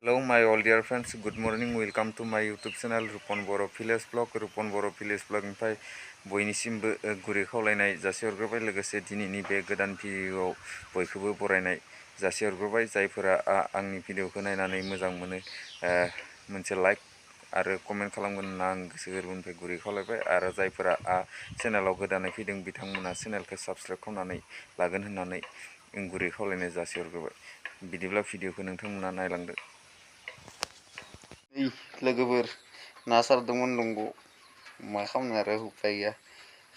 Hello my all dear friends, good morning, welcome to my YouTube channel Rupan boro village vlog निफ्राय बयनिसिमबो गुरै खावलायनाय जासिहरग्रोबाय लोगोसे दिनैनि बे गोदान भिडिअआव बयखौबो बरायनाय जासिहरग्रोबाय जायफोरा आंनि भिडिअखौ नायनानै मोजां मोनो मोनसे लाइक आरो कमेन्ट खालामगोन होनना आं गोसो गोरबोनिफ्राय गुरै खावलायबाय आरो जायफोरा चेनेलाव गोदानै फैदों बिथांमोना चेनेलखौ साबस्क्राइब खालामनानै लागोन होननानै गुरै खावलायनाय जासिहरग्रोबाय बिदिब्ला भिडिअखौ नोंथांमोना नायलांदो लोगोफोर ना सारदोंमोन दंग' मा खालामनो आरो उफाय गैया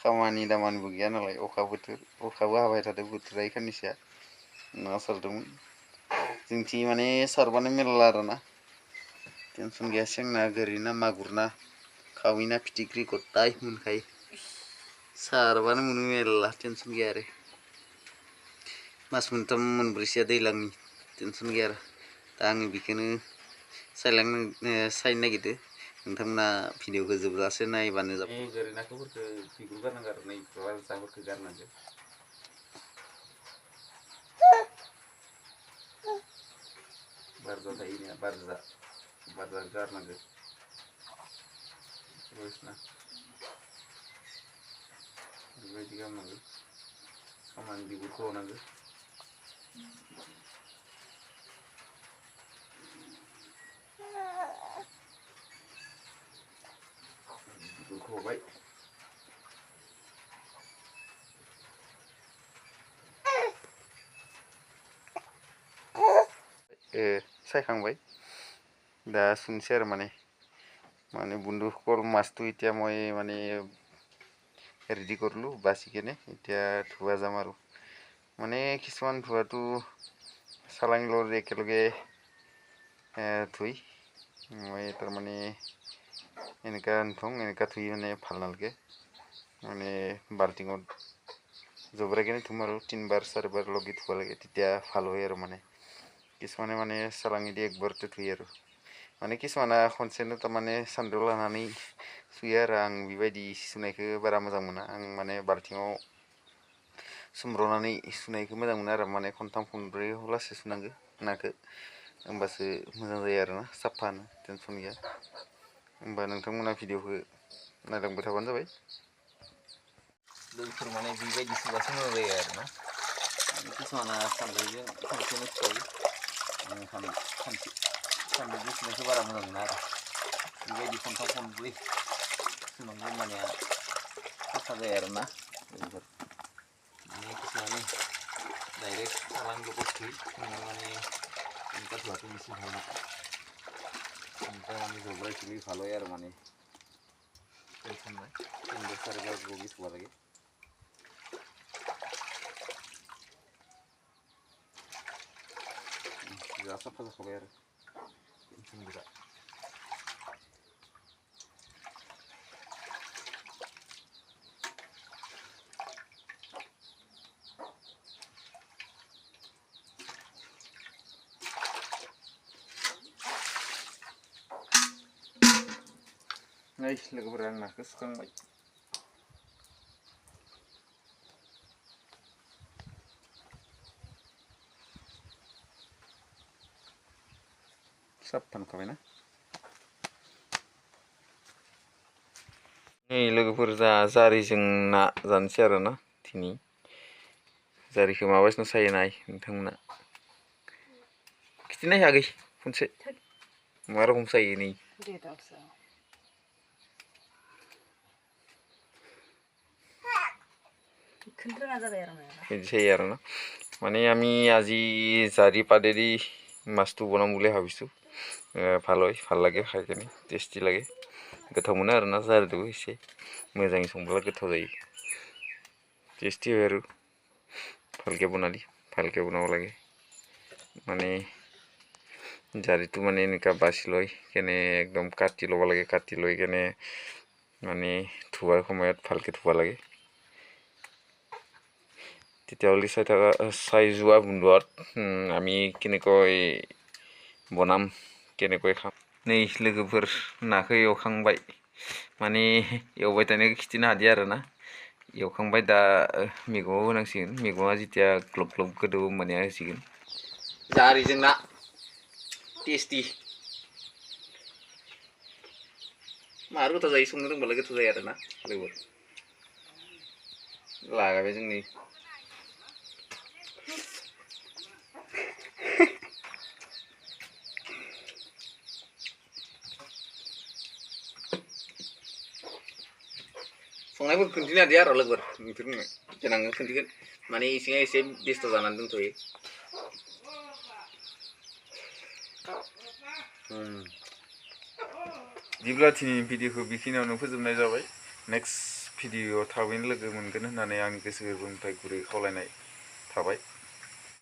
खामानि दामानिबो गैया नालाय अखा बोथोर अखाबो हाबाय थादों बोथोरा इखायनोसै ना सारदोंमोन जोंथिं माने सारबानो मेरला आरोना टेनसन गैया सेंना गोरि ना मागुर ना खावै ना फिथिख्रि गथाय मोनखायो सारबानो मोनो मेरला टेनसन गैया आरो मास मोनथाम मोनब्रैसोआ दैज्लांनि टेनसन गैया आरो दा आङो बेखौनो सायनो नागिरदों नोंथांमोना भिडिअखौ जोबजासे नायबानो जाबाय गोरि नाखौफोरखौ बिगुर गारनांगौ आरो नै जाफोरखौ गारनांगौ बारजा थायोना बारजा गारनांगौ बायदिसिना बेबायदि गारनांगौ खामानि बिगुरखौ हनांगौ बिगुरखौ हबाय सायखांबाय दा सुनसै आरो माने বন্ধুসকল মাছটো এতিয়া মই মানে ৰেডি কৰিলোঁ বাছিকেনে এতিয়া ধুৱা যাম আৰু মানে কিছুমান ধোৱাটো চালানী লগত একেলগে ধুই মই তাৰমানে এনেকুৱা নথওঁ এনেকুৱা ধুই মানে ভাল নালাগে মানে বাল্টিঙত জবৰাইকেনে ধুম আৰু 3 বাৰ 4 বাৰ লগে ধুব লাগে তেতিয়া ভাল হয় আৰু মানে কিছুমানে মানে চালানী দি একবাৰতে ধুই আৰু माने किसुमाना खनसेनो तारमाने सान्द्रियाव लानानै सुयो आरो आं बेबायदि सुनायखौ बारा मोजां मोना आं माने बाल्थिङाव सोमब्रनानै सुनायखौ मोजां मोनो आरो माने खनथाम खनब्रै लासै सुनांगौ नाखौ होमबासो मोजां जायो आरोना साफानो टेनसन गैया होमबा नोंथांमोना भिडिअखौ नायलांबाय थाबानो जाबाय लोगोफोर माने बेबायदि सुबासो मोजां जायो आरोना किसुमाना सान्द्रिजों खनसेनो सुखायो सान्द्रिजों सुनायखौ बारा मोजां मोना आरो बेबायदि खनथाम खनब्रै सुनांगौ होमबानिया साफा जायो आरोना लोगोफोर माने किसुमाने डाइरेक्ट सालानल' थुयो माने इनका धुआটো बेसि ভাল নাপায় इनका माने जबराय थुলি ভাল হয় আৰু মানে টেনচন নাই 3-4 বাৰ বগি থ'ব লাগে जा साफा जाखाबाय आरो टेनसन गैला नै लोगोफोर आं नाखौ सुखांबाय साफानखाबायना नै लोगोफोर जारिजों ना जानोसै आरोना दिनै जारिखौ माबायदिनो सायो नाय नोंथांमोना खिथिनो हायाखै खनसे मा रखम सायो नै बिदि सायो आरोना মানে আমি আজি জাৰি পাদেদি মাছটো বনাম বুলি ভাবিছোঁ ভাল হয় ভাল লাগে খাই কিনে টেষ্টি লাগে गोथाव मोनो आरोना जारिदोबो एसे मोजाङै संब्ला गोथाव जायो टेस्टी হয় আৰু ভালকৈ বনাব লাগে মানে জাৰিটো মানে এনেকুৱা বাছি লৈ কেনে একদম কাটি ল'ব লাগে কাটি লৈ কেনে মানে ধোৱাৰ সময়ত ভালকৈ ধুব লাগে তেতিয়াহ'লে চাই যোৱা বন্ধুত আমি কেনেকৈ বনাম কেনেকৈ খাম नै लोगोफोर नाखौ एवखांबाय माने एवबाय थानायखौ खिथिनो हादिया आरोना एवखांबाय दा मैगङाव होनांसिगोन मैगङा जेथिया ग्लब ग्लब गोदौओ होमबानिया होसिगोन जारिजों ना टेस्टि मार गोथाव जायो संनो रोंबालाय गोथाव जायो आरोना लोगोफोर लागायबाय जोंनि संनायफोर खोन्थिनो हादिया आरो लोगोफोर नोंसोरनो देनां खोन्थिगोन माने इसिङा एसे बेस्थ' जानानै दोनथ'यो बिदिब्ला दिनैनि भिडिअखौ बेखिनियावनो फोजोबनाय जाबाय नेक्स्ट भिडिअआव थाबैनो लोगो मोनगोन होननानै आंनि गोसो गोरबोनिफ्राय गुरै खावलायनाय थाबाय